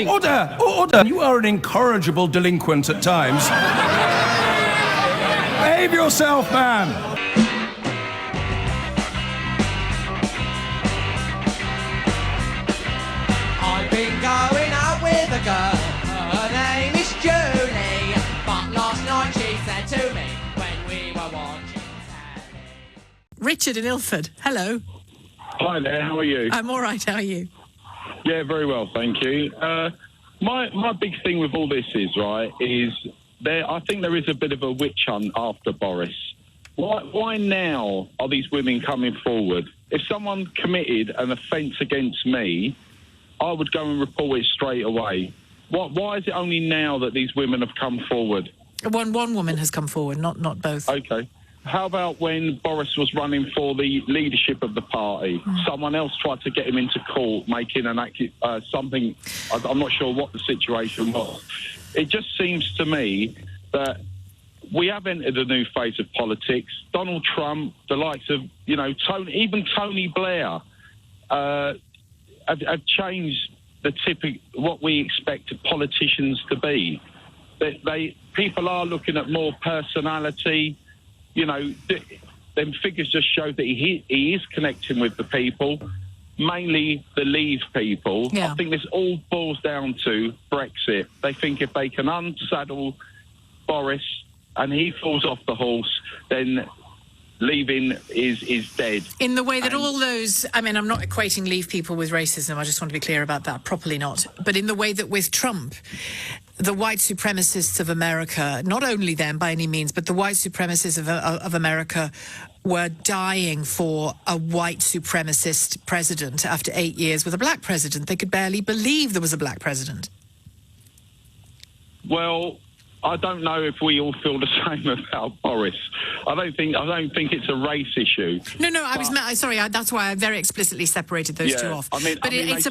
Order! Order! You are an incorrigible delinquent at times. Behave yourself, man! I've been going out with a girl, her name is Julie, but last night she said to me when we were watching telly. Richard in Ilford, hello. Hi there, how are you? I'm all right, how are you? Yeah, very well, thank you. My big thing with all this is I think there is a bit of a witch hunt after Boris. Why now are these women coming forward? If someone committed an offence against me, I would go and report it straight away. Why is it only now that these women have come forward? One woman has come forward, not both. Okay. How about when Boris was running for the leadership of the party? Someone else tried to get him into court, making an something. I'm not sure what the situation was. It just seems to me that we have entered a new phase of politics. Donald Trump, the likes of Tony Blair, have changed the what we expect politicians to be. People are looking at more personality. Them figures just show that he is connecting with the people, mainly the Leave people. Yeah. I think this all boils down to Brexit. They think if they can unsaddle Boris and he falls off the horse, then leaving is dead. In the way that all those, I'm not equating Leave people with racism, I just want to be clear about that, properly not. But in the way that with Trump, the white supremacists of America, not only them by any means, but the white supremacists of America were dying for a white supremacist president after 8 years with a black president. They could barely believe there was a black president. Well, I don't know if we all feel the same about Boris. I don't think it's a race issue. No, sorry. That's why I very explicitly separated those two off. It's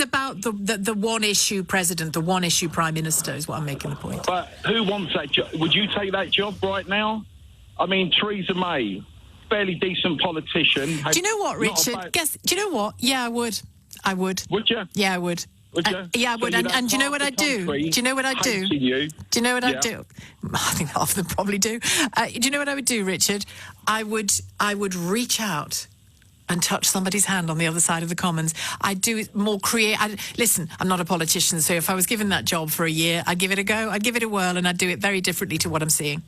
about the one issue president, the one issue prime minister is what I'm making the point. But who wants that job? Would you take that job right now? Theresa May, fairly decent politician. Do you know what, Richard? Do you know what? Yeah, I would. Would you? Yeah, I would. Yeah, I would. And do you know what I'd do? Do you know what I'd do? Do you know what I'd do? I think half of them probably do. Do you know what I would do, Richard? I would reach out and touch somebody's hand on the other side of the Commons. I'd do it more listen, I'm not a politician, so if I was given that job for a year, I'd give it a go, I'd give it a whirl, and I'd do it very differently to what I'm seeing.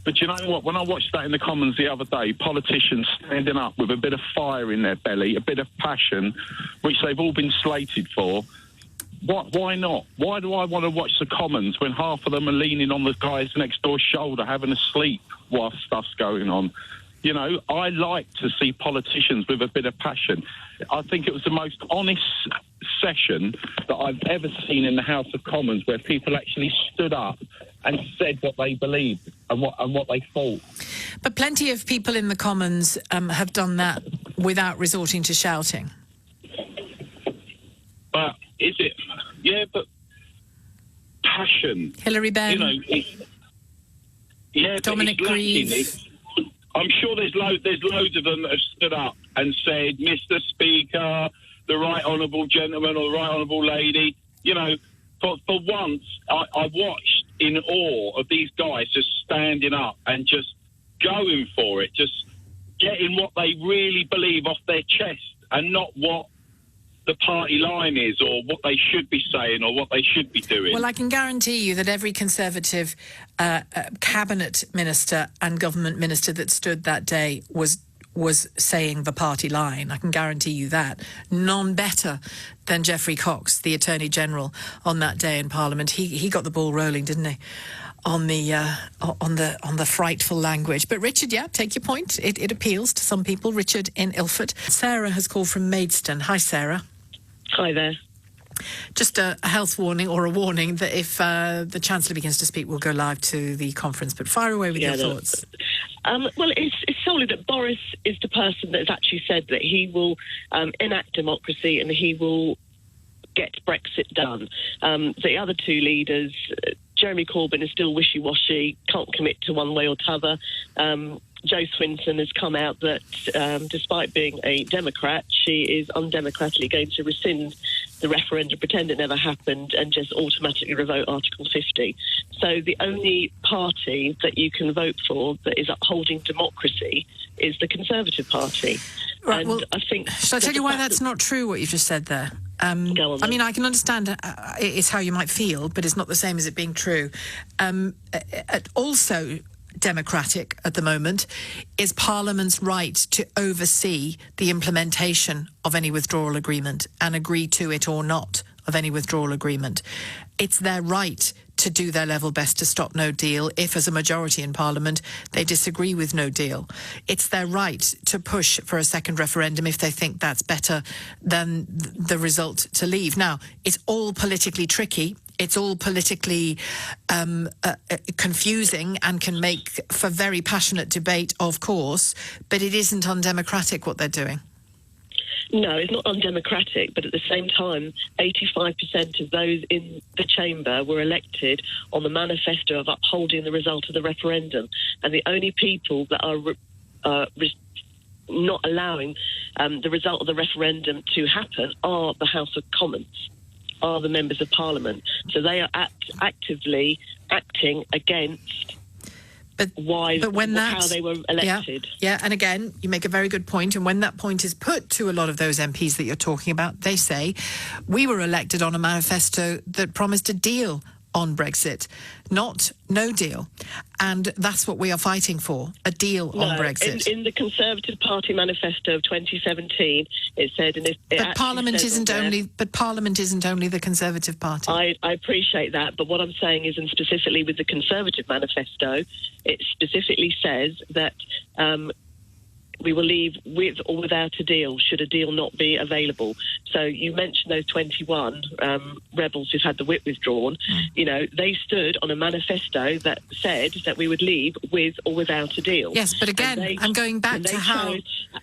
But you know what? When I watched that in the Commons the other day, politicians standing up with a bit of fire in their belly, a bit of passion, which they've all been slated for. Why not? Why do I want to watch the Commons when half of them are leaning on the guy's next door shoulder having a sleep while stuff's going on? I like to see politicians with a bit of passion. I think it was the most honest session that I've ever seen in the House of Commons, where people actually stood up and said what they believed and what they thought. But plenty of people in the Commons have done that without resorting to shouting. But is it? Yeah, but passion. Hillary Benn. Dominic Greaves. I'm sure there's loads of them that have stood up and said, Mr. Speaker, the right honourable gentleman or the right honourable lady. For once, I watched in awe of these guys just standing up and just going for it, just getting what they really believe off their chest and not what the party line is or what they should be saying or what they should be doing. Well, I can guarantee you that every Conservative cabinet minister and government minister that stood that day was saying the party line. I can guarantee you that. None better than Geoffrey Cox, the Attorney General, on that day in Parliament. He got the ball rolling, didn't he? On the frightful language. But Richard, take your point. It appeals to some people. Richard in Ilford. Sarah has called from Maidstone. Hi, Sarah. Hi there. Just a health warning or a warning that if the Chancellor begins to speak, we'll go live to the conference. But fire away with your thoughts. Well, it's solely that Boris is the person that has actually said that he will enact democracy and he will get Brexit done. The other two leaders, Jeremy Corbyn is still wishy-washy, can't commit to one way or t'other. Jo Swinson has come out that despite being a Democrat, she is undemocratically going to rescind the referendum, pretend it never happened, and just automatically revoke Article 50. So the only party that you can vote for that is upholding democracy is the Conservative Party. Right, and well, I think... Shall I tell you why that's not true, what you've just said there? Go on, then. I mean, I can understand it's how you might feel, but it's not the same as it being true. Also democratic at the moment is Parliament's right to oversee the implementation of any withdrawal agreement and agree to it or not of any withdrawal agreement. It's their right to do their level best to stop no deal if, as a majority in Parliament, they disagree with no deal. It's their right to push for a second referendum if they think that's better than the result to leave. Now, it's all politically tricky. It's all politically confusing and can make for very passionate debate, of course, but it isn't undemocratic what they're doing. No, it's not undemocratic, but at the same time, 85% of those in the chamber were elected on the manifesto of upholding the result of the referendum. And the only people that are not allowing the result of the referendum to happen are the House of Commons, are the members of Parliament. So they are actively acting against how they were elected. Yeah, and again, you make a very good point. And when that point is put to a lot of those MPs that you're talking about, they say, we were elected on a manifesto that promised a deal on Brexit, not no deal. And that's what we are fighting for, a deal on Brexit. In the Conservative Party manifesto of 2017, it said... But Parliament isn't only the Conservative Party. I appreciate that, but what I'm saying is, and specifically with the Conservative manifesto, it specifically says that we will leave with or without a deal, should a deal not be available. So you mentioned those 21 rebels who've had the whip withdrawn. You know, they stood on a manifesto that said that we would leave with or without a deal. Yes, but again, I'm going back to how...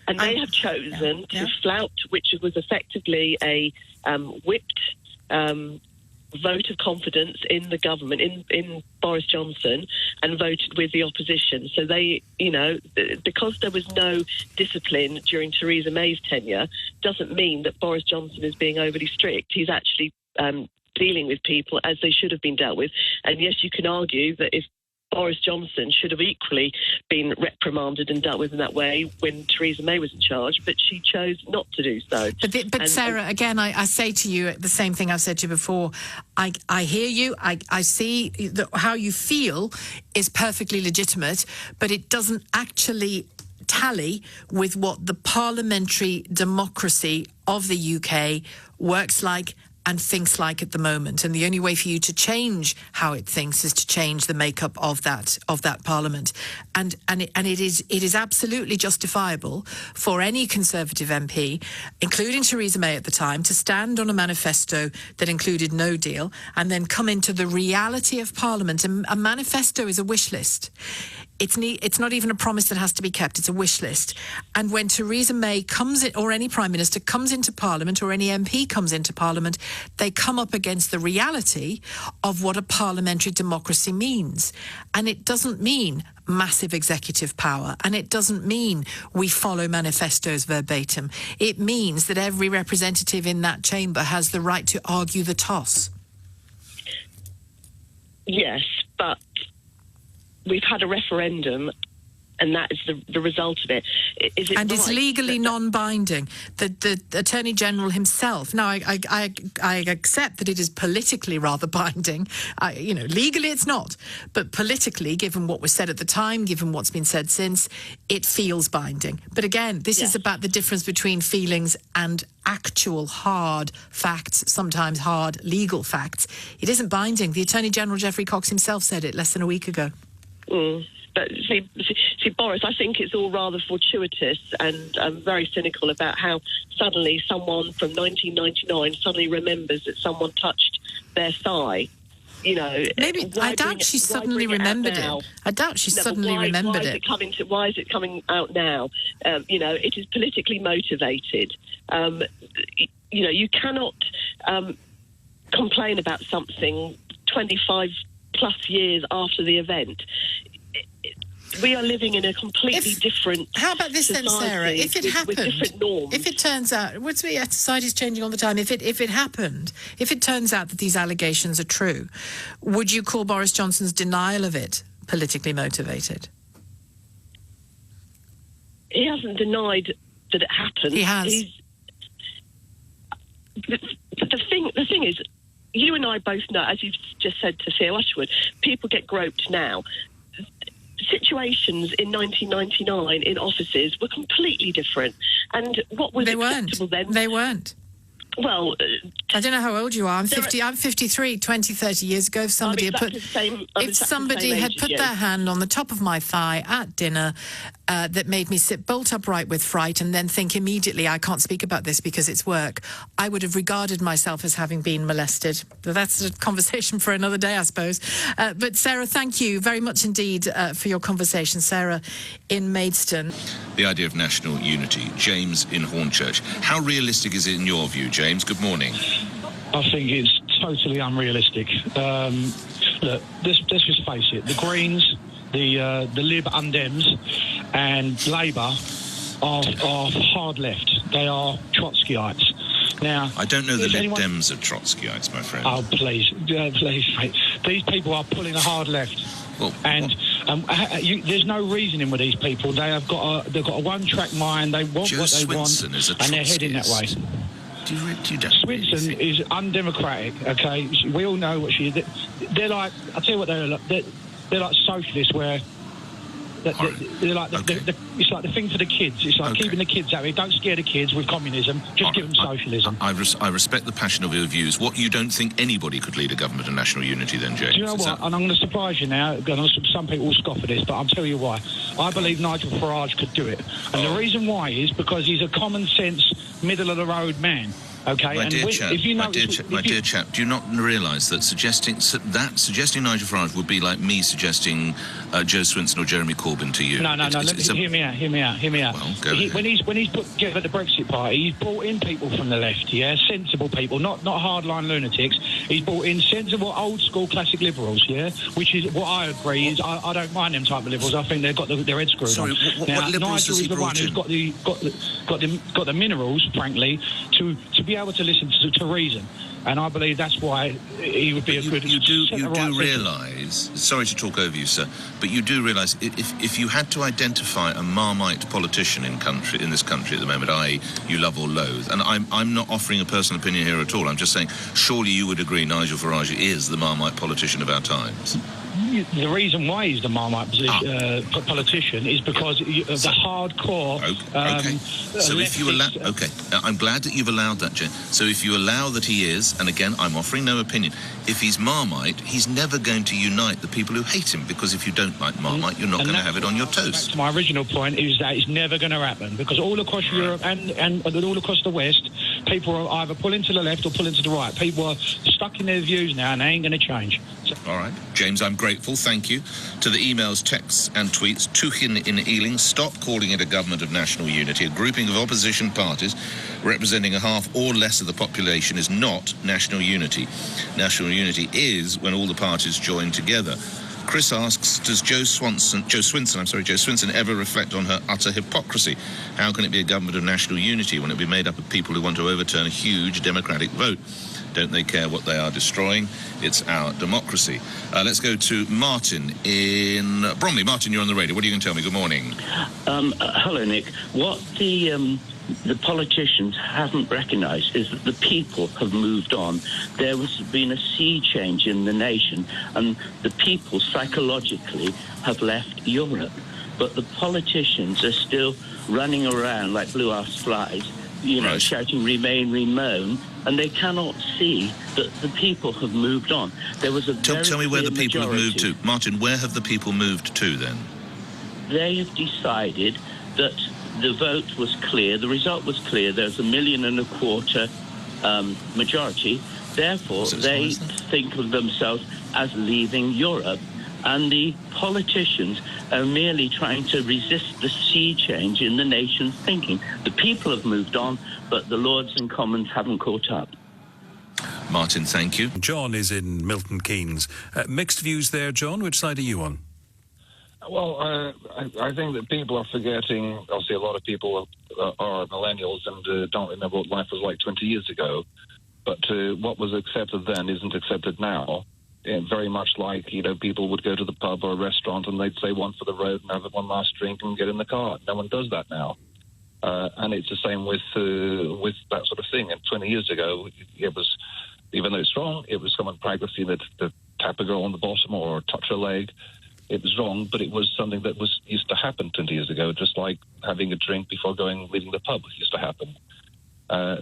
They have chosen to flout, which was effectively a whipped... vote of confidence in the government, in Boris Johnson, and voted with the opposition. So they, because there was no discipline during Theresa May's tenure, doesn't mean that Boris Johnson is being overly strict. He's actually dealing with people as they should have been dealt with. And yes, you can argue that if Boris Johnson should have equally been reprimanded and dealt with in that way when Theresa May was in charge, but she chose not to do so. But Sarah, again, I say to you the same thing I've said to you before. I hear you. I see that how you feel is perfectly legitimate, but it doesn't actually tally with what the parliamentary democracy of the UK works like and thinks like at the moment. And the only way for you to change how it thinks is to change the makeup of that parliament. And it is absolutely justifiable for any Conservative MP, including Theresa May at the time, to stand on a manifesto that included no deal and then come into the reality of Parliament. And a manifesto is a wish list. It's not even a promise that has to be kept. It's a wish list. And when Theresa May comes in, or any Prime Minister comes into Parliament, or any MP comes into Parliament, they come up against the reality of what a parliamentary democracy means. And it doesn't mean massive executive power, and it doesn't mean we follow manifestos verbatim. It means that every representative in that chamber has the right to argue the toss. Yes, but we've had a referendum, and that is the result of it. And it's legally non-binding. The Attorney General himself. Now, I accept that it is politically rather binding. Legally it's not, but politically, given what was said at the time, given what's been said since, it feels binding. But again, this is about the difference between feelings and actual hard facts, sometimes hard legal facts. It isn't binding. The Attorney General, Geoffrey Cox, himself said it less than a week ago. But see, Boris, I think it's all rather fortuitous and very cynical about how suddenly someone from 1999 suddenly remembers that someone touched their thigh. Maybe I doubt she suddenly remembered it. I doubt she suddenly remembered it. Why is it coming out now? It is politically motivated. You cannot complain about something 25 plus years after the event. We are living in a completely different. How about this then, Sarah? If it happened, with different norms. if it turns out, society's changing all the time. If it happened, if it turns out that these allegations are true, would you call Boris Johnson's denial of it politically motivated? He hasn't denied that it happened. He has. The thing is, you and I both know, as you've just said to Theo Usherwood, people get groped now. Situations in 1999 in offices were completely different, and what was acceptable then? They weren't. Well, I don't know how old you are. I'm 50. I'm 53. 20, 30 years ago, if somebody had put, if somebody had put their hand on the top of my thigh at dinner, that made me sit bolt upright with fright, and then think immediately, I can't speak about this because it's work, I would have regarded myself as having been molested. But that's a conversation for another day, I suppose. But Sarah, thank you very much indeed for your conversation. Sarah in Maidstone. The idea of national unity. James in Hornchurch. How realistic is it in your view, James? Good morning. I think it's totally unrealistic. Look, let's just face it. The Greens, the Lib Undems and Labour are hard left. They are Trotskyites. Now, I don't know the Lib Dems are Trotskyites, my friend. Oh, please, mate. These people are pulling a hard left. Well, there's no reasoning with these people. They've got a one-track mind. They want what they want, and they're heading that way. Swinson is undemocratic. Okay, we all know what she is. They're like, I'll tell you what they're like. They're like socialists, where they're like it's like the thing for the kids. It's like keeping the kids out. Don't scare the kids with communism. Just give them socialism. I respect the passion of your views. What, you don't think anybody could lead a government of national unity then, James? Do you know what? And I'm going to surprise you now. Some people will scoff at this, but I'll tell you why. I believe Nigel Farage could do it. And the reason why is because he's a common sense, middle of the road man. Okay, my dear chap, do you not realise that suggesting Nigel Farage would be like me suggesting Joe Swinson or Jeremy Corbyn to you? No. Hear me out. Well, go ahead. When he's put together the Brexit Party, he's brought in people from the left, sensible people, not hardline lunatics. He's brought in sensible, old school, classic liberals, which is what I agree is. I don't mind them type of liberals. I think they've got their heads screwed on. What liberals Nigel has he is the one brought in? who's got the minerals, frankly, to be able to listen to reason, and I believe that's why he would be a good. You do realise. Sorry to talk over you, sir, but you do realise if you had to identify a Marmite politician in this country at the moment, i.e., you love or loathe, and I'm not offering a personal opinion here at all. I'm just saying, surely you would agree Nigel Farage is the Marmite politician of our times. The reason why he's the Marmite politician is because of the hardcore. Okay. So if you allow, I'm glad that you've allowed that, Jane. So if you allow that he is, and again, I'm offering no opinion. If he's Marmite, he's never going to unite the people who hate him, because if you don't like Marmite, you're not going to have it on your toast. Back to my original point is that it's never going to happen, because all across Europe and all across the West, people are either pulling to the left or pulling to the right. People are stuck in their views now, and they ain't going to change. All right, James, I'm grateful. Thank you. To the emails, texts and tweets, Tuchin in Ealing, stop calling it a government of national unity. A grouping of opposition parties representing a half or less of the population is not national unity. National unity is when all the parties join together. Chris asks, does Joe Swinson ever reflect on her utter hypocrisy? How can it be a government of national unity when it be made up of people who want to overturn a huge democratic vote? Don't they care what they are destroying? It's our democracy. Let's go to Martin in Bromley. Martin, you're on the radio. What are you going to tell me? Good morning. Hello, Nick. What the politicians haven't recognised is that the people have moved on. There has been a sea change in the nation, and the people psychologically have left Europe. But the politicians are still running around like blue-ass flies, shouting Remain, Remain, and they cannot see that the people have moved on. There was a Tell me where the people have moved to. Martin, where have the people moved to then? They have decided that the vote was clear, the result was clear, there's 1.25 million majority, therefore they think of themselves as leaving Europe, and the politicians are merely trying to resist the sea change in the nation's thinking. The people have moved on, but the Lords and Commons haven't caught up. Martin, thank you. John is in Milton Keynes. Mixed views there, John. Which side are you on? Well, I think that people are forgetting. Obviously, a lot of people are millennials and don't remember what life was like 20 years ago. But what was accepted then isn't accepted now. Very much like, people would go to the pub or a restaurant and they'd say one for the road and have one last drink and get in the car. No one does that now. And it's the same with that sort of thing. And 20 years ago, it was, even though it's wrong, it was common practice to tap a girl on the bottom or touch her leg. It was wrong, but it was something that used to happen 20 years ago, just like having a drink before leaving the pub used to happen.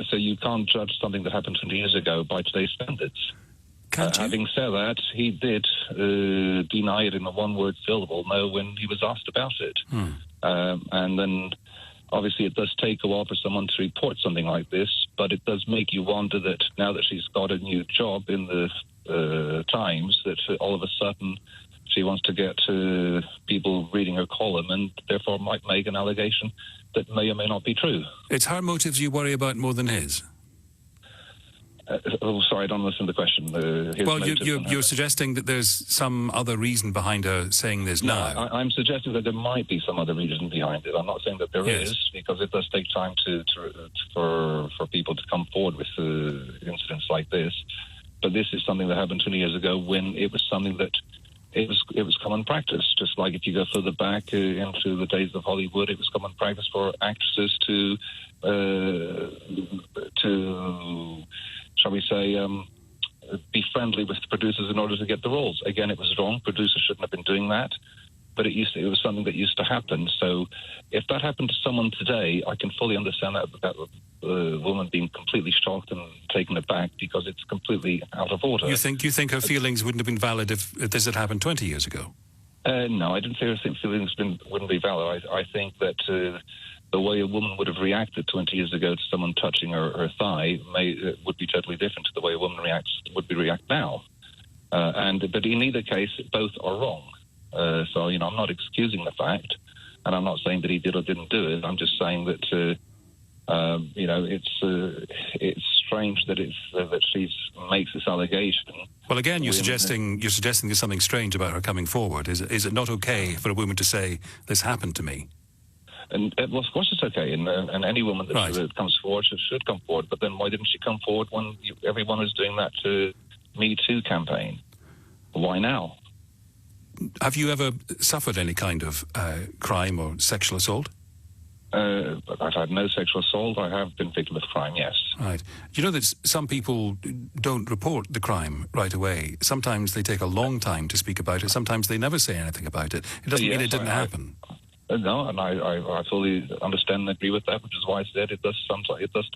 So you can't judge something that happened 20 years ago by today's standards. Having said that, he did deny it in a one-word syllable, no, when he was asked about it. And then, obviously, it does take a while for someone to report something like this, but it does make you wonder that now that she's got a new job in the Times, that all of a sudden she wants to get people reading her column and therefore might make an allegation that may or may not be true. It's her motives you worry about more than his? Sorry, I don't listen to the question. Well, you're suggesting that there's some other reason behind her saying this now. I'm suggesting that there might be some other reason behind it. I'm not saying that there is, because it does take time for people to come forward with incidents like this. But this is something that happened 20 years ago when it was something that it was common practice. Just like if you go further back into the days of Hollywood, it was common practice for actresses to shall we say, be friendly with the producers in order to get the roles. Again, it was wrong. Producers shouldn't have been doing that. But it was something that used to happen. So if that happened to someone today, I can fully understand that woman being completely shocked and taken aback, because it's completely out of order. You think her feelings wouldn't have been valid if this had happened 20 years ago? No, I didn't say her feelings wouldn't be valid. I think that the way a woman would have reacted 20 years ago to someone touching her thigh would be totally different to the way a woman would react now. But in either case, both are wrong. So, I'm not excusing the fact, and I'm not saying that he did or didn't do it. I'm just saying that, it's strange that she makes this allegation. Well, again, you're suggesting there's something strange about her coming forward. Is it not okay for a woman to say, this happened to me? And well, of course it's okay, and any woman that comes forward should come forward. But then why didn't she come forward when everyone was doing that Me Too campaign? Why now? Have you ever suffered any kind of crime or sexual assault? I've had no sexual assault. I have been victim of crime, yes. Right. You know that some people don't report the crime right away. Sometimes they take a long time to speak about it. Sometimes they never say anything about it. It doesn't mean it didn't happen. No, and I fully understand and agree with that, which is why I said it does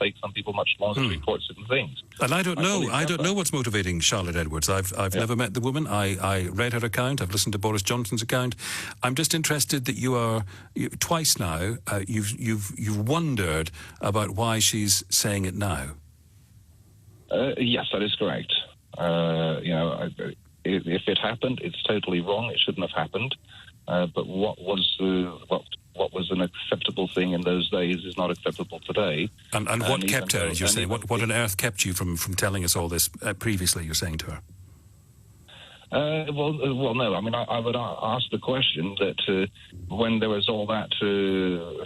take some people much longer to report certain things. And I don't know what's motivating Charlotte Edwards. I've never met the woman. I read her account. I've listened to Boris Johnson's account. I'm just interested that you twice now you've wondered about why she's saying it now. Yes, that is correct. If it happened, it's totally wrong. It shouldn't have happened. But what was an acceptable thing in those days is not acceptable today. And what kept her, as you're saying? What on earth kept you from telling us all this previously, you're saying to her? Well, no. I mean, I would ask the question that when there was all that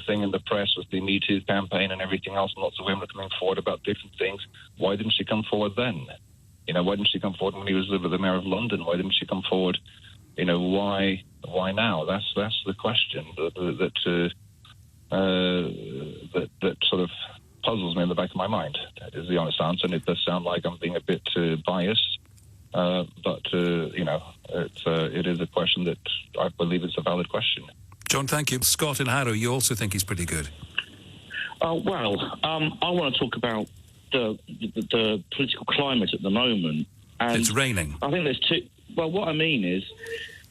thing in the press with the Me Too campaign and everything else, and lots of women coming forward about different things, why didn't she come forward then? Why didn't she come forward when he was with the Mayor of London? Why didn't she come forward? Why now? That's the question that sort of puzzles me in the back of my mind, is the honest answer. And it does sound like I'm being a bit biased, but it is a question that I believe is a valid question. John, thank you. Scott in Harrow, you also think he's pretty good? I want to talk about the political climate at the moment. And it's raining. I think there's two. Well, what I mean is,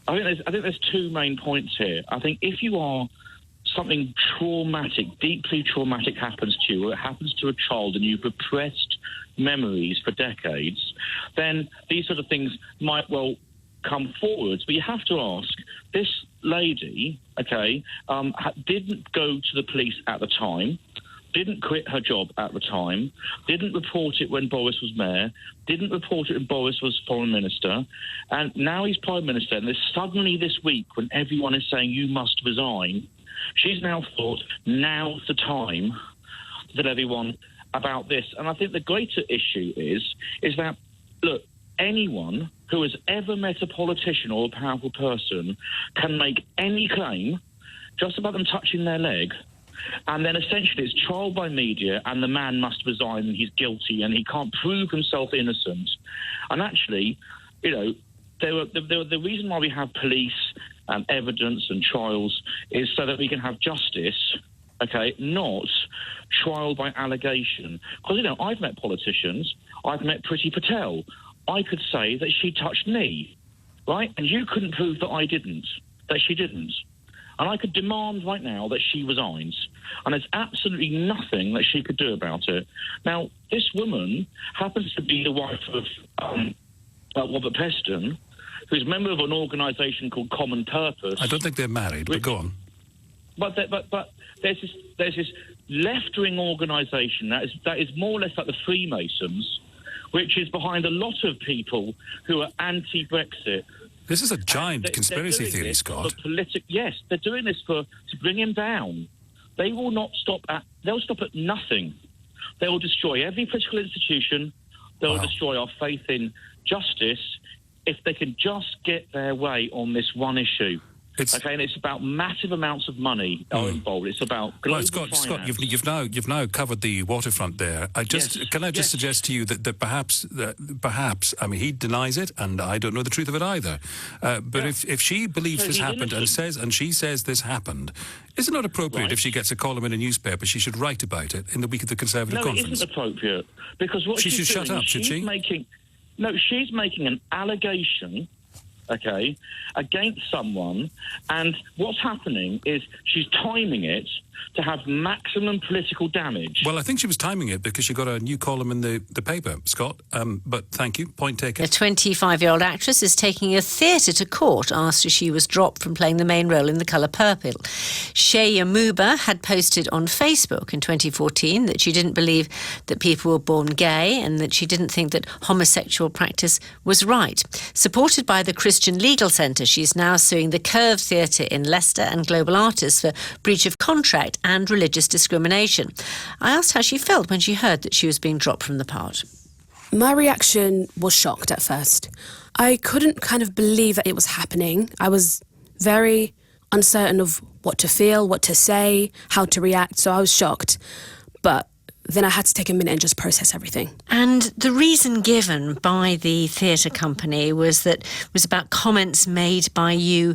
I think there's two main points here. I think if something traumatic, deeply traumatic happens to you, or it happens to a child and you've repressed memories for decades, then these sort of things might well come forward. But you have to ask, this lady, didn't go to the police at the time. didn't quit her job at the time, didn't report it when Boris was mayor, didn't report it when Boris was foreign minister, and now he's prime minister. And there's suddenly this week, when everyone is saying you must resign, she's now thought now's the time to tell everyone about this. And I think the greater issue is that, look, anyone who has ever met a politician or a powerful person can make any claim just about them touching their leg, and then essentially it's trial by media and the man must resign and he's guilty and he can't prove himself innocent. And actually, you know, the reason why we have police and evidence and trials is so that we can have justice, okay, not trial by allegation. Because, you know, I've met politicians, I've met Priti Patel. I could say that she touched me, right? And you couldn't prove that I didn't, that she didn't. And I could demand right now that she resigns. And there's absolutely nothing that she could do about it. Now, this woman happens to be the wife of Robert Peston, who's a member of an organisation called Common Purpose. I don't think they're married, but go on. But there's this left-wing organisation that is more or less like the Freemasons, which is behind a lot of people who are anti-Brexit. This is a giant conspiracy theory, Scott. Yes, they're doing this to bring him down. They will not stop they'll stop at nothing. They will destroy every political institution. They'll destroy our faith in justice if they can just get their way on this one issue. And it's about massive amounts of money are involved. It's about global finance. Scott, you've now covered the waterfront there. Can I just suggest to you that perhaps, I mean, he denies it, and I don't know the truth of it either. But if she believes this happened and she says this happened, is it not appropriate if she gets a column in a newspaper, she should write about it in the week of the Conservative conference? No, it isn't appropriate, because what she should shut up, should she? She's making an allegation, okay, against someone, and what's happening is she's timing it to have maximum political damage. Well, I think she was timing it because she got a new column in the paper, Scott. But thank you. Point taken. A 25-year-old actress is taking a theatre to court after she was dropped from playing the main role in The Colour Purple. Shea Muba had posted on Facebook in 2014 that she didn't believe that people were born gay and that she didn't think that homosexual practice was right. Supported by the Christian Legal Centre, she's now suing the Curve Theatre in Leicester and Global Artists for breach of contract and religious discrimination. I asked how she felt when she heard that she was being dropped from the part. My reaction was shocked at first. I couldn't kind of believe that it was happening. I was very uncertain of what to feel, what to say, how to react, so I was shocked. But then I had to take a minute and just process everything. And the reason given by the theatre company was about comments made by you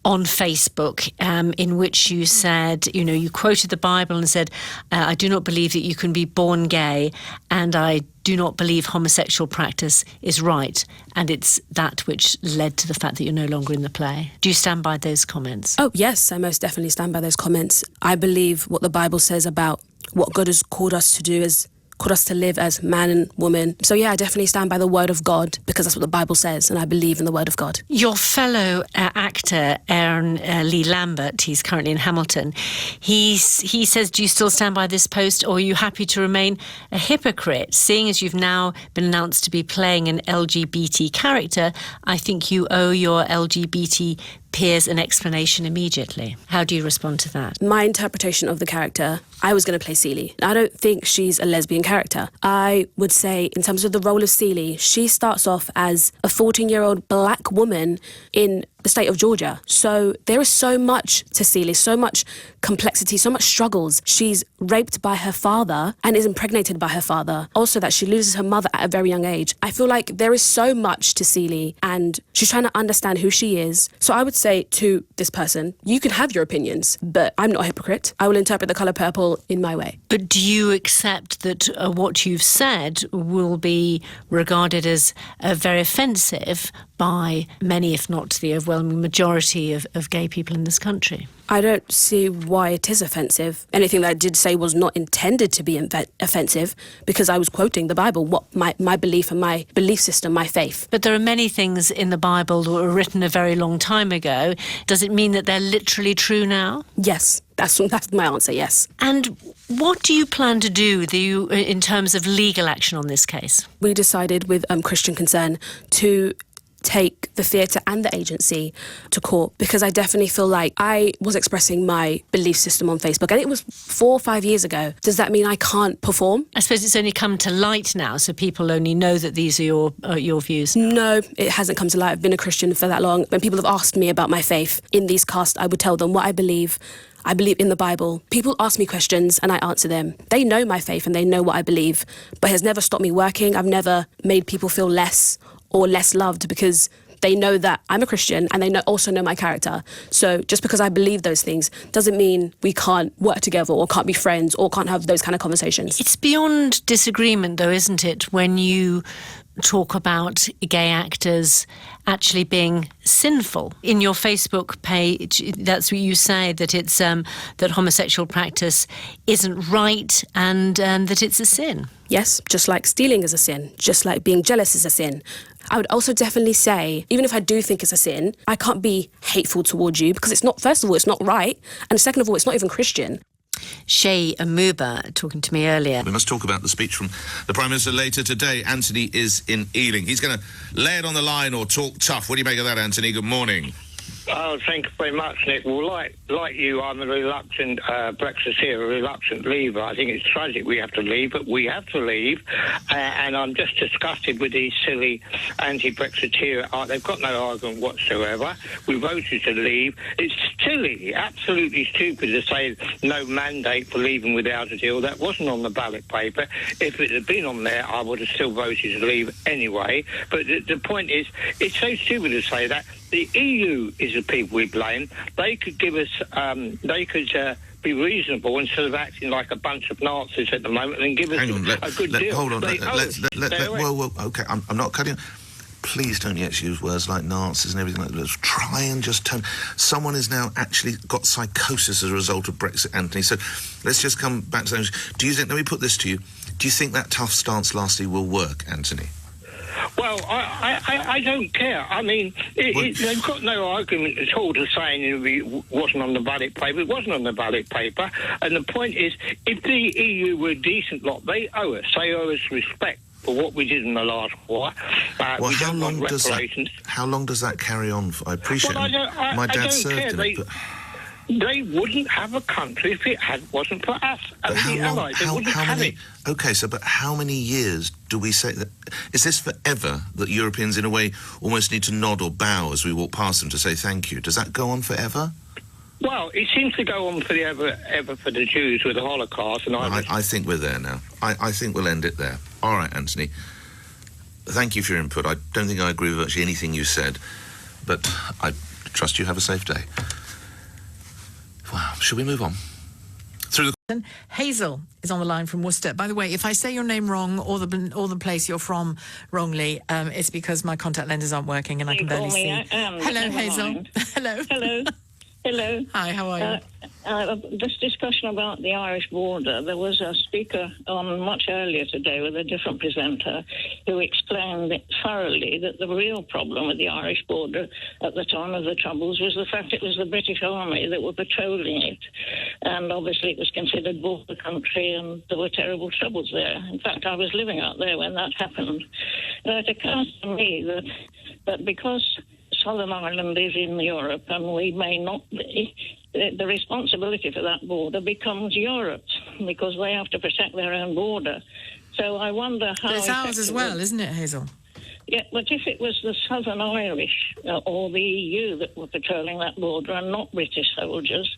on Facebook, in which you said, you quoted the Bible and said, I do not believe that you can be born gay, and I do not believe homosexual practice is right. And it's that which led to the fact that you're no longer in the play. Do you stand by those comments? Oh, yes, I most definitely stand by those comments. I believe what the Bible says about what God has called us to do is called us to live as man and woman. So yeah, I definitely stand by the word of God because that's what the Bible says, and I believe in the word of God. Your fellow actor, Aaron Lee Lambert, he's currently in Hamilton, he says, do you still stand by this post, or are you happy to remain a hypocrite? Seeing as you've now been announced to be playing an LGBT character, I think you owe your LGBT peers an explanation immediately. How do you respond to that? My interpretation of the character, I was going to play Celie. I don't think she's a lesbian character. I would say, in terms of the role of Celie, she starts off as a 14-year-old black woman in the state of Georgia. So there is so much to Celie, so much complexity, so much struggles. She's raped by her father and is impregnated by her father. Also that she loses her mother at a very young age. I feel like there is so much to Celie and she's trying to understand who she is. So I would say to this person, you can have your opinions, but I'm not a hypocrite. I will interpret The Colour Purple in my way. But do you accept that what you've said will be regarded as very offensive by many, if not the overwhelming overwhelming majority of gay people in this country. I don't see why it is offensive. Anything that I did say was not intended to be offensive, because I was quoting the Bible, what my belief and my belief system, my faith. But there are many things in the Bible that were written a very long time ago. Does it mean that they're literally true now? Yes, that's my answer, yes. And what do you plan to do in terms of legal action on this case? We decided with Christian Concern to take the theatre and the agency to court, because I definitely feel like I was expressing my belief system on Facebook, and it was 4 or 5 years ago. Does that mean I can't perform? I suppose it's only come to light now, so people only know that these are your views. No, it hasn't come to light. I've been a Christian for that long. When people have asked me about my faith in these casts, I would tell them what I believe. I believe in the Bible. People ask me questions and I answer them. They know my faith and they know what I believe, but it has never stopped me working. I've never made people feel less or less loved, because they know that I'm a Christian and they also know my character. So just because I believe those things doesn't mean we can't work together or can't be friends or can't have those kind of conversations. It's beyond disagreement, though, isn't it, when you talk about gay actors actually being sinful. In your Facebook page, that's what you say, that it's that homosexual practice isn't right and that it's a sin. Yes, just like stealing is a sin, just like being jealous is a sin. I would also definitely say, even if I do think it's a sin, I can't be hateful towards you, because it's not, first of all, it's not right, and second of all, it's not even Christian. Shelagh Amuba talking to me earlier. We must talk about the speech from the Prime Minister later today. Anthony is in Ealing. He's going to lay it on the line or talk tough. What do you make of that, Anthony? Good morning. Oh, thank you very much, Nick. Well, like you, I'm a reluctant Brexiteer, a reluctant leaver. I think it's tragic we have to leave, but we have to leave. And I'm just disgusted with these silly anti-Brexiteer. They've got no argument whatsoever. We voted to leave. It's silly, absolutely stupid to say no mandate for leaving without a deal. That wasn't on the ballot paper. If it had been on there, I would have still voted to leave anyway. But the point is, it's so stupid to say that. The EU is the people we blame. They could give us, be reasonable instead of acting like a bunch of Nazis at the moment and give us a good deal. Hold on, whoa, okay, I'm not cutting. Please don't yet use words like Nazis and everything like that. Let's try and just turn. Someone has now actually got psychosis as a result of Brexit, Anthony. So let's just come back to that. Do you think, let me put this to you, do you think that tough stance lastly will work, Anthony? Well, I don't care. I mean, they've got no argument at all to saying it wasn't on the ballot paper. It wasn't on the ballot paper. And the point is, if the EU were a decent lot, they owe us. They owe us respect for what we did in the last war. Well, how long does that carry on? I appreciate my dad served in it, but... They wouldn't have a country if it wasn't for us and the Allies. They wouldn't have it. Okay, but how many years do we say that? Is this forever that Europeans, in a way, almost need to nod or bow as we walk past them to say thank you? Does that go on forever? Well, it seems to go on forever for the Jews with the Holocaust. And I think we're there now. I think we'll end it there. All right, Anthony. Thank you for your input. I don't think I agree with virtually anything you said, but I trust you have a safe day. Wow, should we move on? Hazel is on the line from Worcester. By the way, if I say your name wrong or the place you're from wrongly, it's because my contact lenses aren't working and I can barely see. Hello, Hazel. Hello. Hello. Hi, how are you? This discussion about the Irish border, there was a speaker on much earlier today with a different presenter who explained thoroughly that the real problem with the Irish border at the time of the Troubles was the fact it was the British Army that were patrolling it. And obviously it was considered border country and there were terrible troubles there. In fact, I was living out there when that happened. It occurs to me that because Southern Ireland is in Europe and we may not be, the responsibility for that border becomes Europe's because they have to protect their own border. So I wonder how... But it's ours as well, isn't it, Hazel? Yeah, but if it was the Southern Irish or the EU that were patrolling that border and not British soldiers,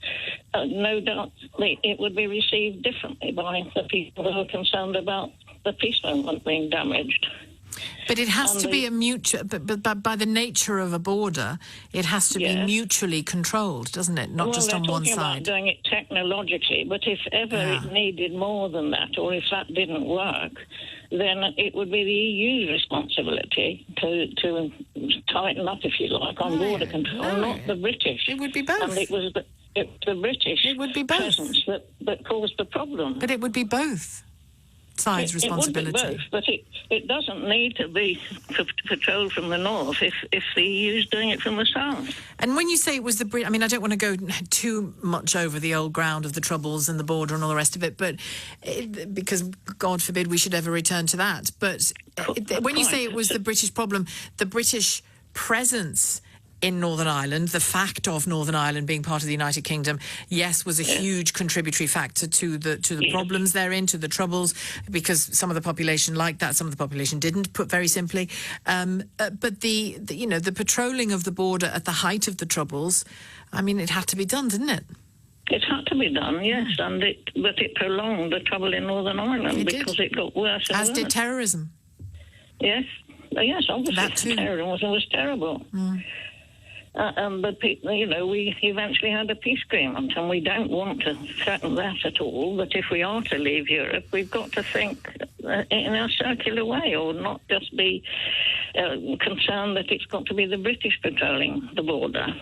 no doubt it would be received differently by the people who are concerned about the peace movement being damaged. But it has to be a mutual... But by the nature of a border, it has to be mutually controlled, doesn't it? Not just on one side. Well, they're talking about doing it technologically, but if ever it needed more than that, or if that didn't work, then it would be the EU's responsibility to tighten up, if you like, on border control, not the British. It would be both. And it was the British presence that caused the problem. But it would be both sides' responsibility. It would be both, but it doesn't need to be patrolled from the north if the EU's doing it from the south. And when you say it was the Brit, I mean, I don't want to go too much over the old ground of the Troubles and the border and all the rest of it, but because God forbid we should ever return to that. But when you say it was the British problem, the British presence in Northern Ireland, the fact of Northern Ireland being part of the United Kingdom, yes, was a huge contributory factor to the problems therein, to the Troubles, because some of the population liked that, some of the population didn't, put very simply. But the patrolling of the border at the height of the Troubles, I mean, it had to be done, didn't it? It had to be done, yes, but it prolonged the trouble in Northern Ireland because it got worse and worse. As did terrorism. Yes, obviously that too. Terrorism was terrible. But we eventually had a peace agreement, and we don't want to threaten that at all. But if we are to leave Europe, we've got to think in a circular way, or not just be concerned that it's got to be the British patrolling the border,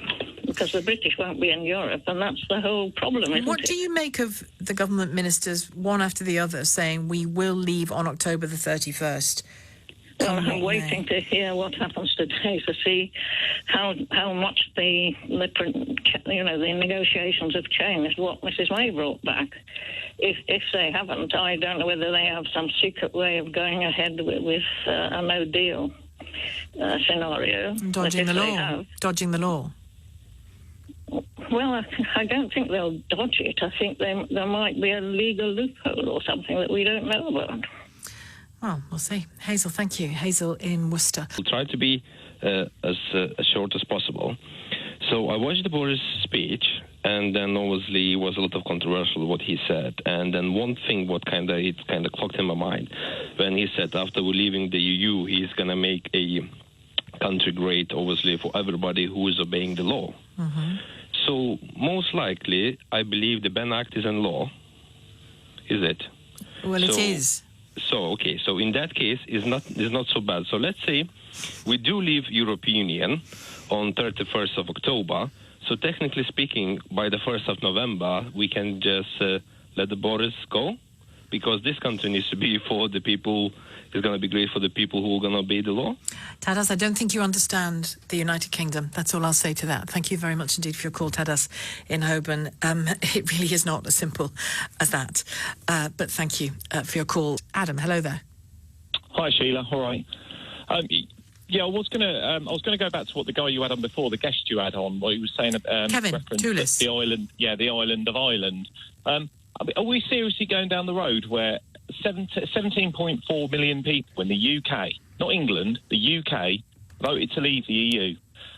because the British won't be in Europe, and that's the whole problem, isn't it? What do you make of the government ministers, one after the other, saying we will leave on October the 31st? Well, I'm waiting to hear what happens today to see how much the negotiations have changed, what Mrs May brought back. If they haven't, I don't know whether they have some secret way of going ahead with a no-deal scenario. Dodging the law. Well, I don't think they'll dodge it. I think there might be a legal loophole or something that we don't know about. Well, we'll see. Hazel, thank you. Hazel in Worcester. We'll try to be as short as possible. So I watched the Boris speech, and then obviously it was a lot of controversial what he said. And then one thing what kind of clocked in my mind when he said after we're leaving the EU, he's going to make a country great, obviously, for everybody who is obeying the law. Mm-hmm. So most likely, I believe the Ben Act is in law. Is it? Well, it is. So in that case, it's not so bad. So let's say we do leave European Union on 31st of October. So technically speaking, by the 1st of November, we can just let the borders go, because this country needs to be for the people. It's going to be great for the people who are going to obey the law. Tadas, I don't think you understand the United Kingdom. That's all I'll say to that. Thank you very much indeed for your call, Tadas, in Holborn. It really is not as simple as that. But thank you for your call. Adam, hello there. Hi, Sheila. All right. I was gonna go back to what the guy you had on before, the guest you had on, what he was saying. Kevin Toulis. The island, the island of Ireland. Are we seriously going down the road where 17.4 million people in the UK, not England, the UK, voted to leave the EU?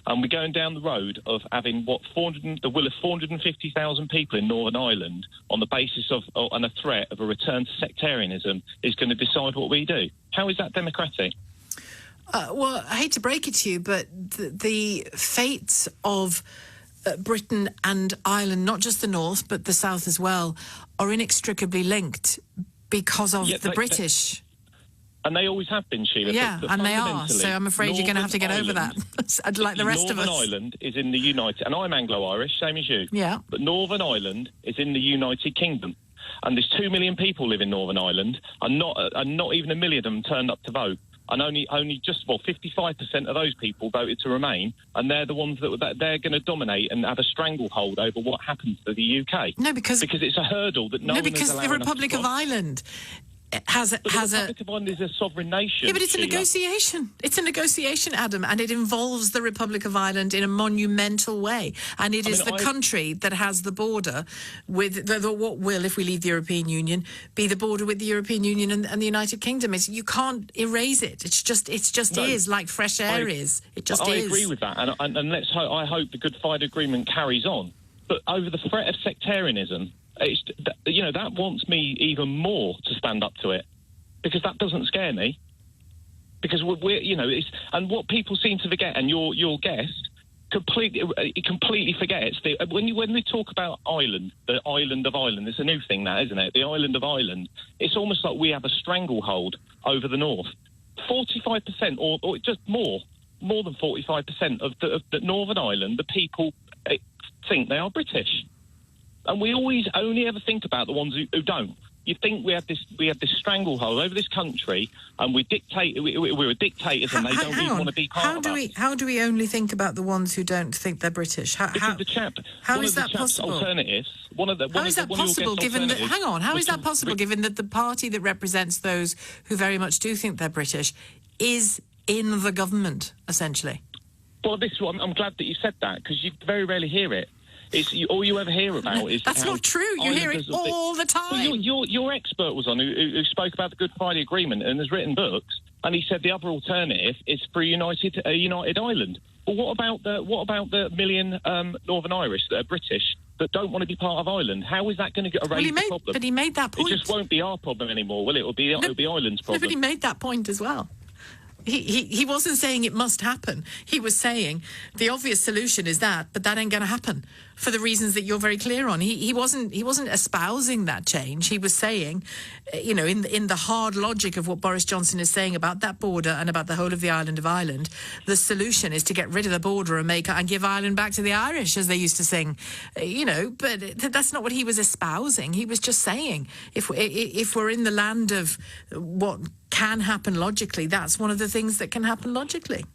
And we're going down the road of having the will of 450,000 people in Northern Ireland on the basis of and a threat of a return to sectarianism is going to decide what we do. How is that democratic? Well, I hate to break it to you, but the fates of Britain and Ireland, not just the north, but the south as well, are inextricably linked because of the British. And they always have been, Sheila. Yeah, and they are. So I'm afraid you're going to have to get over that, like the rest of us. Northern Ireland is in the United... And I'm Anglo-Irish, same as you. Yeah. But Northern Ireland is in the United Kingdom. And there's 2 million people live in Northern Ireland, and not even 1 million of them turned up to vote. And only just 55% of those people voted to remain, and they're the ones that they're going to dominate and have a stranglehold over what happens to the UK. No, because it's a hurdle that no one is allowing us to cross. The Republic of Ireland has a Republic of Ireland is a sovereign nation. Yeah, but it's a negotiation. It's a negotiation, Adam, and it involves the Republic of Ireland in a monumental way. And it is the country that has the border with what will, if we leave the European Union, be the border with the European Union and the United Kingdom. You can't erase it. It just is like fresh air is. It just is. I agree with that, and I hope the Good Friday Agreement carries on. But over the threat of sectarianism, that wants me even more to stand up to it, because that doesn't scare me. Because and what people seem to forget, and your guest completely forgets when we talk about Ireland, the island of Ireland. It's a new thing, that, isn't it? The island of Ireland. It's almost like we have a stranglehold over the north. 45% or just more more than 45% of the Northern Ireland, the people think they are British. And we always only ever think about the ones who don't. You think we have this stranglehold over this country, and we're dictators, and they don't even want to be part of us. How do we only think about the ones who don't think they're British? How is that possible? Alternatives. How is that possible? Given that, how is that possible? Given that the party that represents those who very much do think they're British is in the government, essentially. Well, I'm glad that you said that, because you very rarely hear it. All you ever hear about is... That's not true. You hear it all the time. Well, your expert was on who spoke about the Good Friday Agreement and has written books, and he said the other alternative is for a united Ireland. Well, what about the million Northern Irish that are British that don't want to be part of Ireland? How is that going to erase the problem? But he made that point. It just won't be our problem anymore, will it? It'll be Ireland's problem. No, but he made that point as well. He wasn't saying it must happen. He was saying the obvious solution is that, but that ain't going to happen for the reasons that you're very clear on. He wasn't espousing that change. He was saying, in the hard logic of what Boris Johnson is saying about that border and about the whole of the island of Ireland, the solution is to get rid of the border and give Ireland back to the Irish, as they used to sing. But that's not what he was espousing. He was just saying if we're in the land of what can happen logically, that's one of the things that can happen logically.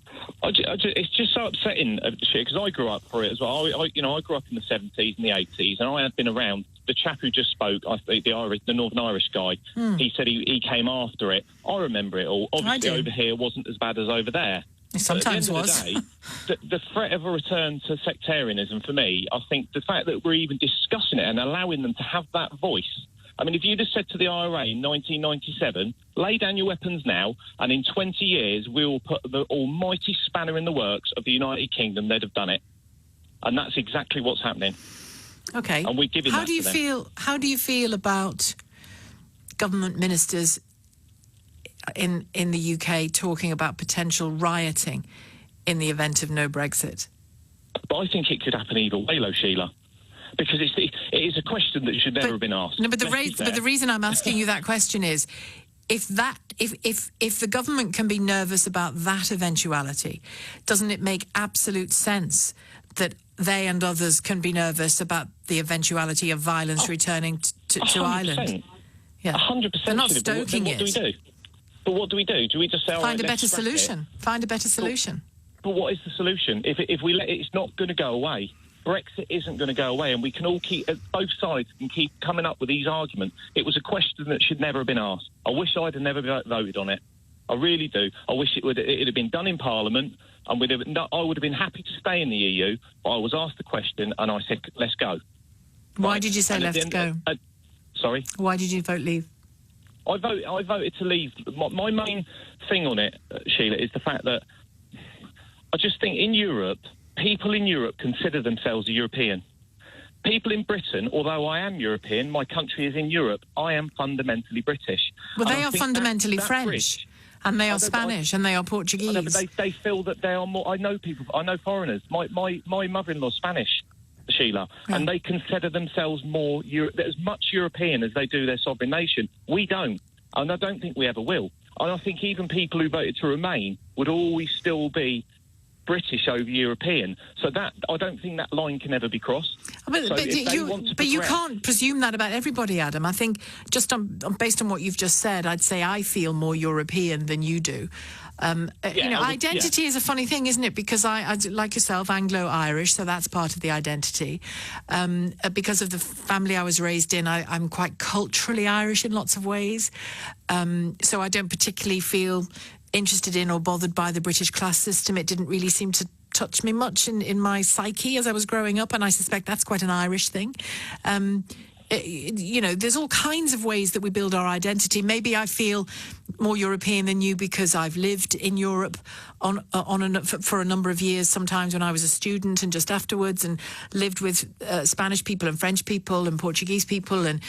It's just so upsetting, because I grew up for it as well. I grew up in the 70s and the 80s, and I have been around. The chap who just spoke, the Northern Irish guy, he said he came after it. I remember it all. Obviously, over here wasn't as bad as over there. It sometimes was. The threat of a return to sectarianism, for me, I think the fact that we're even discussing it and allowing them to have that voice. I mean, if you'd have said to the IRA in 1997, lay down your weapons now, and in 20 years we will put the almighty spanner in the works of the United Kingdom, they'd have done it. And that's exactly what's happening. Okay. And we're giving How do you feel about government ministers in the UK talking about potential rioting in the event of no Brexit? But I think it could happen either way, Sheila. Because it is a question that should never have been asked. No, but the reason I'm asking you that question is, if the government can be nervous about that eventuality, doesn't it make absolute sense that they and others can be nervous about the eventuality of violence returning to Ireland? Yeah, 100%. They're not stoking it. What do we do? But what do we do? Do we just say, find a better solution? Find a better solution. But what is the solution? If we let it, it's not going to go away. Brexit isn't going to go away, and we can all both sides can keep coming up with these arguments. It was a question that should never have been asked. I wish I'd have never voted on it. I really do. I wish it had been done in Parliament, and I would have been happy to stay in the EU, but I was asked the question, and I said, let's go. Why did you say let's go? Sorry? Why did you vote leave? I voted to leave. My main thing on it, Sheila, is the fact that I just think in Europe, people in Europe consider themselves a European. People in Britain, although I am European, my country is in Europe, I am fundamentally British. Well, they are fundamentally French, and they are Spanish, and they are Portuguese. But they feel that they are more... I know foreigners. My mother-in-law's Spanish, Sheila, and they consider themselves more... as much European as they do their sovereign nation. We don't, and I don't think we ever will. And I think even people who voted to remain would always still be British over European, so that I don't think that line can ever be crossed. But you can't presume that about everybody, Adam. I think just based on what you've just said, I'd say I feel more European than you do. Identity is a funny thing, isn't it? Because I like yourself, Anglo-Irish, so that's part of the identity. Because of the family I was raised in, I'm quite culturally Irish in lots of ways. So I don't particularly feel interested in or bothered by the British class system. It didn't really seem to touch me much in my psyche as I was growing up, and I suspect that's quite an Irish thing. There's all kinds of ways that we build our identity. Maybe I feel more European than you because I've lived in Europe for a number of years, sometimes when I was a student and just afterwards, and lived with Spanish people and French people and Portuguese people and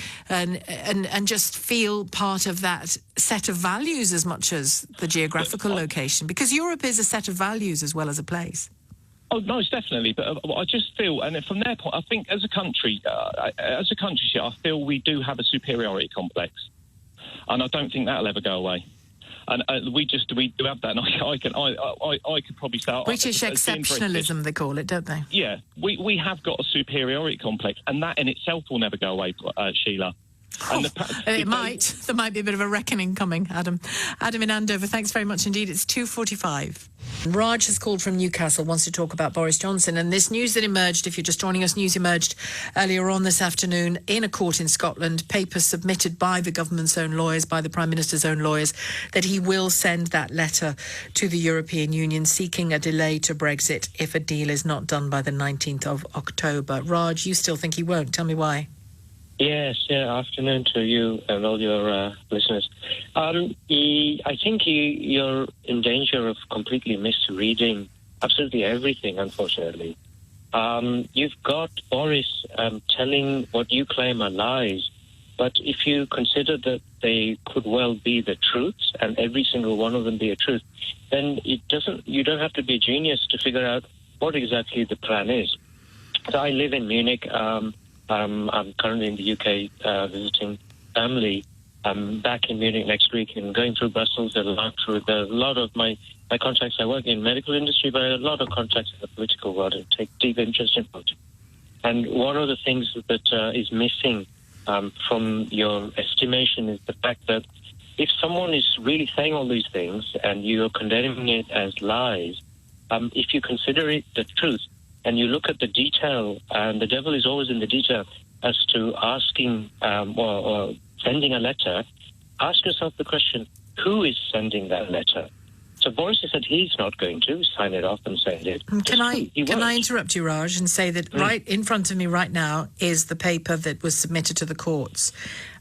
just feel part of that set of values as much as the geographical location, because Europe is a set of values as well as a place. Oh, most definitely. But I just feel, and from their point, I think as a country, I feel we do have a superiority complex. And I don't think that'll ever go away. And we do have that, and I could probably start. British exceptionalism, they call it, don't they? Yeah, we have got a superiority complex, and that in itself will never go away, Sheila. And it might. There might be a bit of a reckoning coming, Adam. Adam in Andover, thanks very much indeed. It's 2:45. Raj has called from Newcastle, wants to talk about Boris Johnson. And this news that emerged, if you're just joining us, news emerged earlier on this afternoon in a court in Scotland, papers submitted by the government's own lawyers, by the Prime Minister's own lawyers, that he will send that letter to the European Union seeking a delay to Brexit if a deal is not done by the 19th of October. Raj, you still think he won't? Tell me why. Yes, afternoon to you and all your listeners. I think you're in danger of completely misreading absolutely everything, unfortunately. You've got Boris telling what you claim are lies, but if you consider that they could well be the truths, and every single one of them be a truth, then you don't have to be a genius to figure out what exactly the plan is. So I live in Munich. I'm currently in the UK visiting family. I'm back in Munich next week and going through Brussels. There's a lot of my contacts. I work in medical industry, but a lot of contacts in the political world and take deep interest in politics. And one of the things that is missing from your estimation is the fact that if someone is really saying all these things and you're condemning it as lies, if you consider it the truth, and you look at the detail, and the devil is always in the detail, as to asking or sending a letter, ask yourself the question, who is sending that letter? So Boris has said he's not going to sign it off and send it. Can I interrupt you, Raj, and say that right in front of me right now is the paper that was submitted to the courts,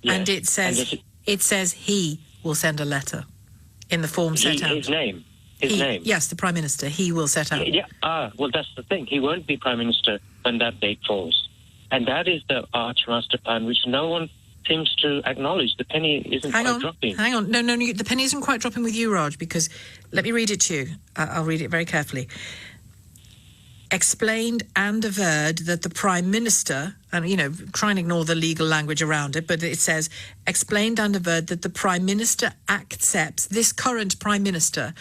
and it says he will send a letter in the form set out. His name. His name. Yes, the Prime Minister. He will set out. Yeah. Well, that's the thing. He won't be Prime Minister when that date falls. And that is the arch master plan, which no one seems to acknowledge. The penny isn't quite dropping. Hang on. No, the penny isn't quite dropping with you, Raj, because let me read it to you. I'll read it very carefully. Explained and averred that the Prime Minister, and, try and ignore the legal language around it, but it says, explained and averred that the Prime Minister accepts, this current Prime Minister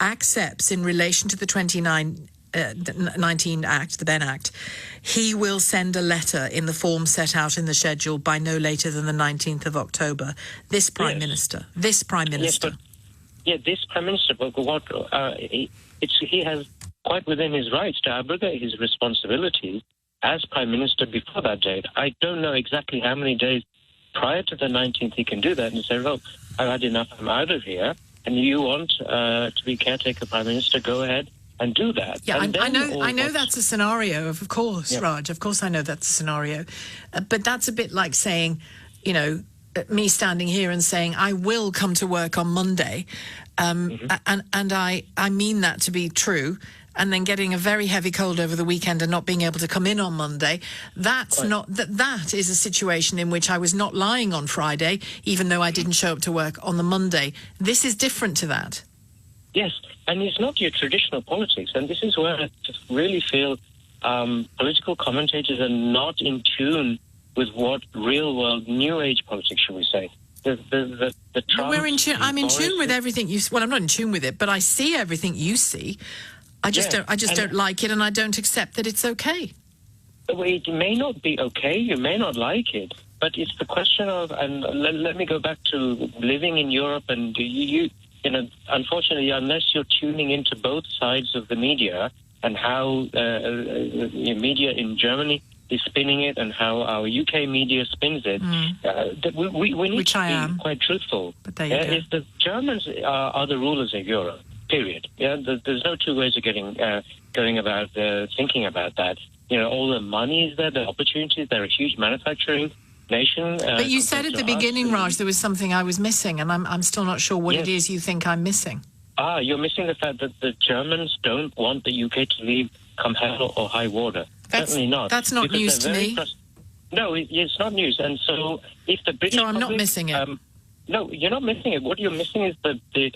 accepts in relation to the 2019 Act, the Benn Act, he will send a letter in the form set out in the schedule by no later than the 19th of October. This Prime Minister. This Prime Minister. This Prime Minister, but he has quite within his rights to abrogate his responsibilities as Prime Minister before that date. I don't know exactly how many days prior to the 19th he can do that and say, well, I've had enough, I'm out of here, and you want to be caretaker Prime Minister, go ahead and do that. Yeah, I know that's a scenario, of course, Raj, of course I know that's a scenario. But that's a bit like saying, me standing here and saying, I will come to work on Monday, and I mean that to be true, and then getting a very heavy cold over the weekend and not being able to come in on Monday. That is a situation in which I was not lying on Friday, even though I didn't show up to work on the Monday. This is different to that. Yes, and it's not your traditional politics, and this is where I really feel political commentators are not in tune with what real-world New Age politics, should we say. The Trump, I'm in tune with everything you. Well, I'm not in tune with it, but I see everything you see. I just don't like it, and I don't accept that it's okay. It may not be okay. You may not like it, but it's the question of. And let me go back to living in Europe, and unfortunately, unless you're tuning into both sides of the media and how media in Germany is spinning it and how our UK media spins it, we need to be quite truthful. But there you go. The Germans are the rulers of Europe. Period. Yeah, there's no two ways of going about thinking about that. All the money is there, the opportunities. They're a huge manufacturing nation. But you said at the beginning, Raj, there was something I was missing, and I'm still not sure what it is you think I'm missing. You're missing the fact that the Germans don't want the UK to leave come hell or high water. Certainly not. That's not news to me. No, it's not news. And so if the British I'm not missing it. No, you're not missing it. What you're missing is the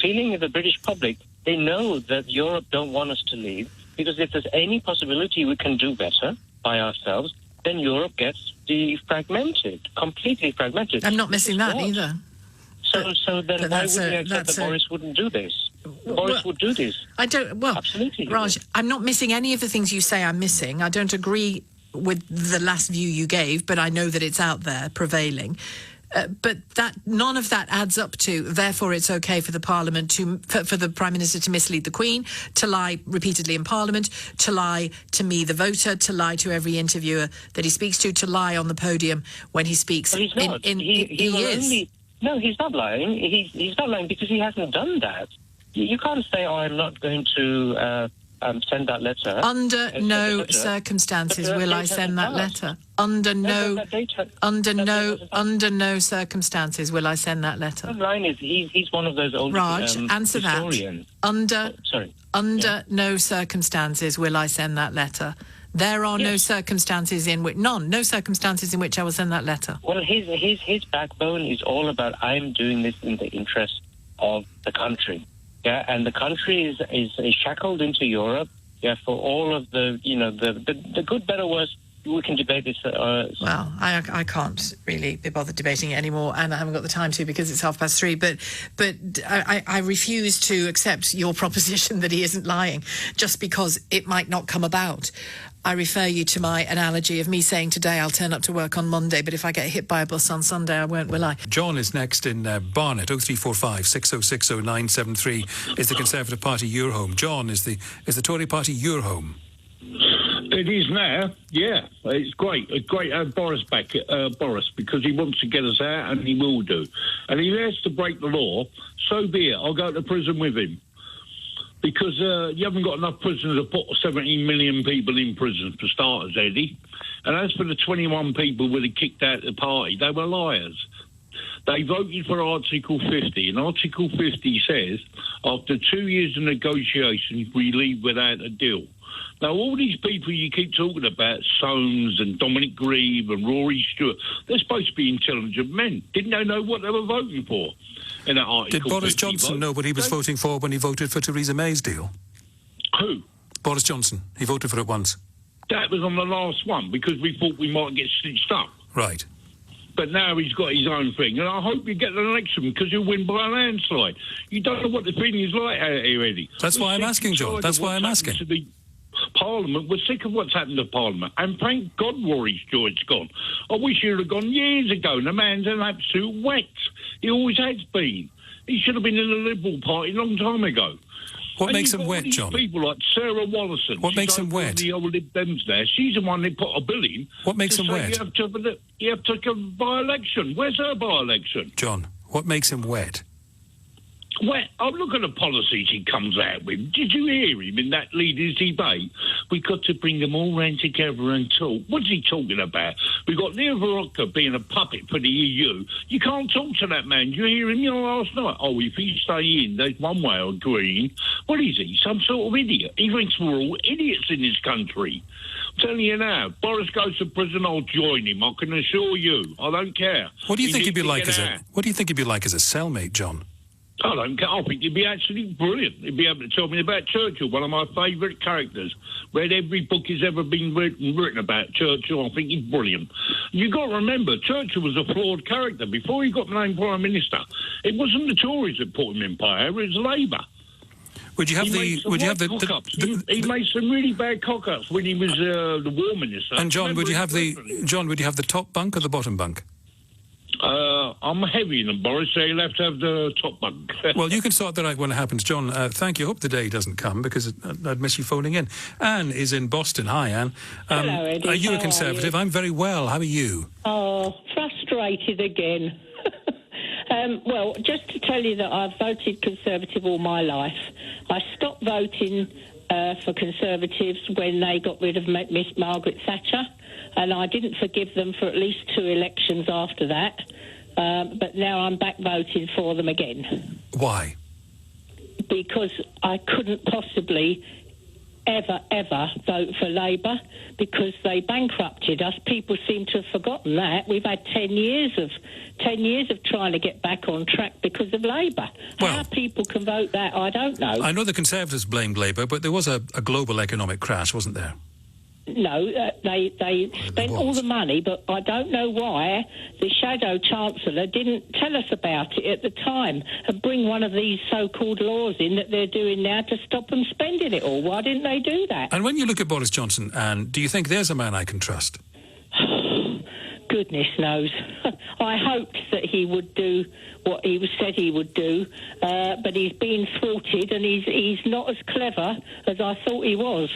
feeling of the British public. They know that Europe don't want us to leave, because if there's any possibility we can do better by ourselves, then Europe gets defragmented, completely fragmented. I'm not missing that either. So then why would we accept that Boris wouldn't do this? Boris would do this. I don't. Well, absolutely, Raj, I'm not missing any of the things you say I'm missing. I don't agree with the last view you gave, but I know that it's out there prevailing. But none of that adds up to, therefore it's okay for the Parliament for the Prime Minister to mislead the Queen, to lie repeatedly in Parliament, to lie to me, the voter, to lie to every interviewer that he speaks to lie on the podium when he speaks. But he's not. He is. No, he's not lying. He's not lying because he hasn't done that. You can't say, I'm not going to send that letter. Under no circumstances will I send that letter. Under no circumstances will I send that letter. The line is he's one of those old Raj, answer historians. That. Under no circumstances will I send that letter. There are no circumstances in which no circumstances in which I will send that letter. Well, his backbone is all about I'm doing this in the interest of the country. Yeah, and the country is shackled into Europe. Yeah, for all of the the good, better, worse. We can debate this. Well, I can't really be bothered debating it anymore, and I haven't got the time to because it's 3:30. But I refuse to accept your proposition that he isn't lying just because it might not come about. I refer you to my analogy of me saying today I'll turn up to work on Monday, but if I get hit by a bus on Sunday, I won't, will I? John is next in Barnet. 0345 6060 973 is the Conservative Party your home. John, is the Tory Party your home? It is now, yeah. It's great. It's great to have Boris back, Boris, because he wants to get us out, and he will do. And if he has to break the law, so be it. I'll go to prison with him. Because you haven't got enough prisons to put 17 million people in prison, for starters, Eddie. And as for the 21 people who were kicked out of the party, they were liars. They voted for Article 50, and Article 50 says, after 2 years of negotiations, we leave without a deal. Now, all these people you keep talking about, Soames and Dominic Grieve and Rory Stewart, they're supposed to be intelligent men. Didn't they know what they were voting for in that Article 50 Did Boris Johnson know what he was voting for when he voted for Theresa May's deal? Who? Boris Johnson. He voted for it once. That was on the last one, because we thought we might get stitched up. Right. But now he's got his own thing, and I hope you get an election because he'll win by a landslide. You don't know what the feeling is like out here, Eddie. That's why I'm asking, John. That's why I'm asking. Parliament, we're sick of what's happened to Parliament, and thank God Rory Stewart's gone. I wish he would have gone years ago. The man's an absolute wet. He always has been. He should have been in the Liberal Party a long time ago. What makes him wet, John? People like Sarah Wallison. What makes him wet? The old Lib Dems there. She's the one that put a bill in. What makes him wet? You have to take a by-election. Where's her by-election? John, what makes him wet? Well, I'm looking at the policies he comes out with. Did you hear him in that leaders' debate? We've got to bring them all round together and talk. What's he talking about? We've got Neil Varadkar being a puppet for the EU. You can't talk to that man. Did you hear him last night? Oh, if he stay in, there's one way of agreeing. What is he? Some sort of idiot. He thinks we're all idiots in this country. I'm telling you now, Boris goes to prison, I'll join him. I can assure you. I don't care. What do you think he'd be like as a cellmate, John? I don't care. I think he'd be absolutely brilliant. He'd be able to tell me about Churchill, one of my favourite characters. Read every book he's ever been written about Churchill. I think he's brilliant. You've got to remember, Churchill was a flawed character. Before he got named Prime Minister, it wasn't the Tories that put him in power, it was Labour. He made some really bad cock-ups when he was the War Minister. And John, would you have the top bunk or the bottom bunk? I'm heavier than Boris, so you'll have to have the top bunk. Well, you can sort that out when it happens. John, thank you. Hope the day doesn't come because I'd miss you phoning in. Anne is in Boston. Hi, Anne. Hello, Eddie. Are you a Conservative? I'm very well. How are you? Oh, frustrated again. Well, just to tell you that I've voted Conservative all my life. I stopped voting for Conservatives when they got rid of Miss Margaret Thatcher, and I didn't forgive them for at least 2 elections after that. But now I'm back voting for them again. Why? Because I couldn't possibly ever vote for Labour because they bankrupted us. People seem to have forgotten that. We've had 10 years of trying to get back on track because of Labour. How people can vote that, I don't know. I know the Conservatives blamed Labour, but there was a global economic crash, wasn't there? No, they spent all the money, but I don't know why the Shadow Chancellor didn't tell us about it at the time and bring one of these so-called laws in that they're doing now to stop them spending it all. Why didn't they do that? And when you look at Boris Johnson, Anne, do you think there's a man I can trust? Goodness knows. I hoped that he would do what he said he would do, but he's been thwarted and he's not as clever as I thought he was.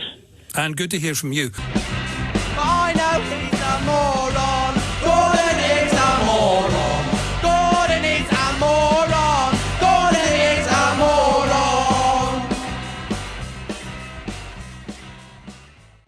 Anne, good to hear from you. I know he's a moron.